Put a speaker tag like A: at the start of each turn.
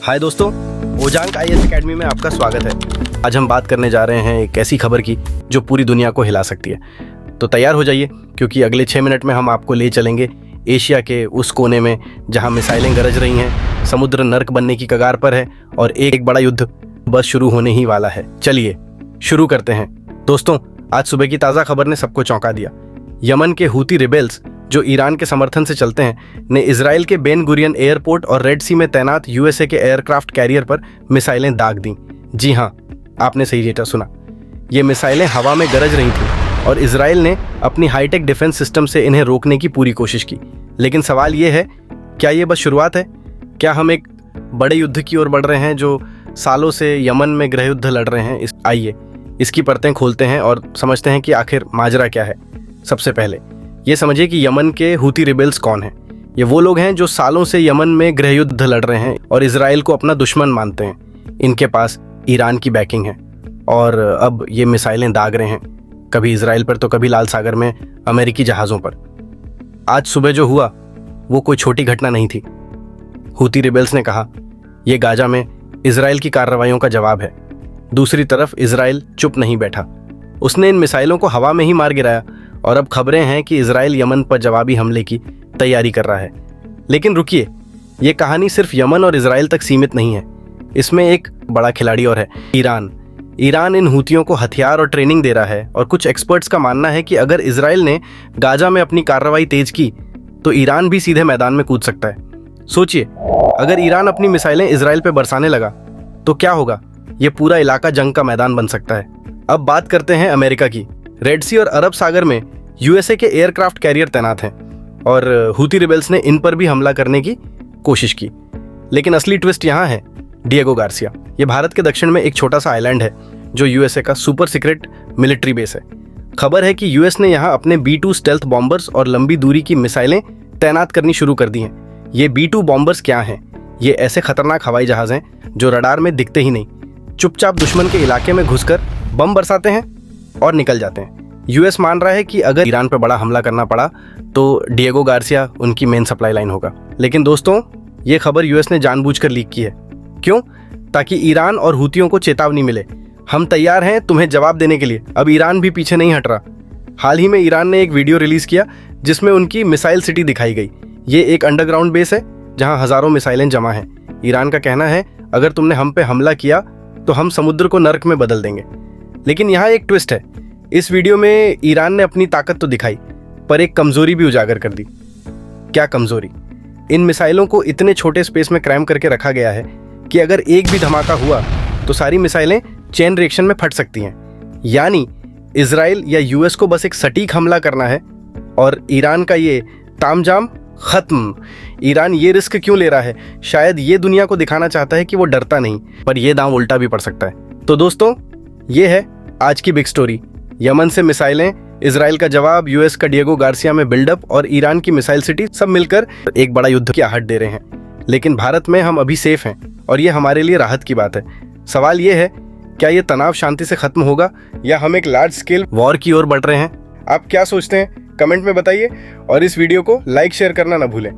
A: हाय दोस्तों, Ojaank IAS academy में आपका स्वागत है। आज हम बात करने जा रहे हैं एक ऐसी खबर की जो पूरी दुनिया को हिला सकती है। तो तैयार हो जाइए, क्योंकि अगले 6 मिनट में हम आपको ले चलेंगे एशिया के उस कोने में जहां मिसाइलें गरज रही हैं, समुद्र नर्क बनने की कगार पर है और एक बड़ा युद्ध बस शुरू होने ही वाला है। चलिए शुरू करते हैं। दोस्तों, आज सुबह की ताज़ा खबर ने सबको चौंका दिया। यमन के हूती रिबेल्स, जो ईरान के समर्थन से चलते हैं, ने इजराइल के बेन गुरियन एयरपोर्ट और रेड सी में तैनात यूएसए के एयरक्राफ्ट कैरियर पर मिसाइलें दाग दी। जी हाँ, आपने सही डेटा सुना। ये मिसाइलें हवा में गरज रही थीं और इजराइल ने अपनी हाईटेक डिफेंस सिस्टम से इन्हें रोकने की पूरी कोशिश की। लेकिन सवाल ये है, क्या ये बस शुरुआत है? क्या हम एक बड़े युद्ध की ओर बढ़ रहे हैं जो सालों से यमन में गृह युद्ध लड़ रहे हैं? आइए इसकी परतें खोलते हैं और समझते हैं कि आखिर माजरा क्या है। सबसे पहले ये समझिए कि यमन के हूती रिबेल्स कौन हैं। ये वो लोग हैं जो सालों से यमन में गृह युद्ध लड़ रहे हैं और इजराइल को अपना दुश्मन मानते हैं। इनके पास ईरान की बैकिंग है और अब ये मिसाइलें दाग रहे हैं, कभी इजराइल पर तो कभी लाल सागर में अमेरिकी जहाज़ों पर। आज सुबह जो हुआ वो कोई छोटी घटना नहीं थी। हूती रिबेल्स ने कहा यह गाजा में इजराइल की कार्रवाइयों का जवाब है। दूसरी तरफ इजराइल चुप नहीं बैठा, उसने इन मिसाइलों को हवा में ही मार गिराया और अब खबरें हैं कि इजराइल यमन पर जवाबी हमले की तैयारी कर रहा है। लेकिन रुकिए, ये कहानी सिर्फ यमन और इजराइल तक सीमित नहीं है। इसमें एक बड़ा खिलाड़ी और है, ईरान। ईरान इन हूतियों को हथियार और ट्रेनिंग दे रहा है और कुछ एक्सपर्ट्स का मानना है कि अगर इजराइल ने गाजा में अपनी कार्रवाई तेज की तो ईरान भी सीधे मैदान में कूद सकता है। सोचिए, अगर ईरान अपनी मिसाइलें इजराइल पर बरसाने लगा तो क्या होगा? ये पूरा इलाका जंग का मैदान बन सकता है। अब बात करते हैं अमेरिका की। रेड सी और अरब सागर में यूएसए के एयरक्राफ्ट कैरियर तैनात हैं और हूती रिबेल्स ने इन पर भी हमला करने की कोशिश की। लेकिन असली ट्विस्ट यहाँ है डिएगो गार्सिया। ये भारत के दक्षिण में एक छोटा सा आइलैंड है जो यूएसए का सुपर सीक्रेट मिलिट्री बेस है। खबर है कि यूएस ने यहाँ अपने B-2 स्टेल्थ बॉम्बर्स और लंबी दूरी की मिसाइलें तैनात करनी शुरू कर दी हैं। ये B-2 बॉम्बर्स क्या हैं? ये ऐसे खतरनाक हवाई जहाज हैं जो रडार में दिखते ही नहीं, चुपचाप दुश्मन के इलाके में घुसकर बम बरसाते हैं और निकल जाते हैं। यूएस मान रहा है कि अगर ईरान पर बड़ा हमला करना पड़ा तो डिएगो गार्सिया उनकी मेन सप्लाई लाइन होगा। लेकिन दोस्तों, ये खबर यूएस ने जानबूझकर लीक की है। क्यों? ताकि ईरान और हूतियों को चेतावनी मिले, हम तैयार हैं तुम्हें जवाब देने के लिए। अब ईरान भी पीछे नहीं हट रहा। हाल ही में ईरान ने एक वीडियो रिलीज किया जिसमें उनकी मिसाइल सिटी दिखाई गई। ये एक अंडरग्राउंड बेस है जहां हजारों मिसाइलें जमा हैं। ईरान का कहना है अगर तुमने हम पे हमला किया तो हम समुद्र को नर्क में बदल देंगे। लेकिन यहाँ एक ट्विस्ट है। इस वीडियो में ईरान ने अपनी ताकत तो दिखाई, पर एक कमजोरी भी उजागर कर दी। क्या कमजोरी? इन मिसाइलों को इतने छोटे स्पेस में क्रैम करके रखा गया है कि अगर एक भी धमाका हुआ तो सारी मिसाइलें चेन रिएक्शन में फट सकती हैं। यानी इजराइल या यूएस को बस एक सटीक हमला करना है और ईरान का ये तामझाम खत्म। ईरान ये रिस्क क्यों ले रहा है? शायद ये दुनिया को दिखाना चाहता है कि वो डरता नहीं, पर यह दांव उल्टा भी पड़ सकता है। तो दोस्तों, ये है आज की बिग स्टोरी। यमन से मिसाइलें, इजराइल का जवाब, यूएस का डिएगो गार्सिया में बिल्डअप और ईरान की मिसाइल सिटी, सब मिलकर एक बड़ा युद्ध की आहट दे रहे हैं। लेकिन भारत में हम अभी सेफ हैं और ये हमारे लिए राहत की बात है। सवाल ये है, क्या ये तनाव शांति से खत्म होगा या हम एक लार्ज स्केल वॉर की ओर बढ़ रहे हैं? आप क्या सोचते हैं? कमेंट में बताइए और इस वीडियो को लाइक शेयर करना ना भूलें।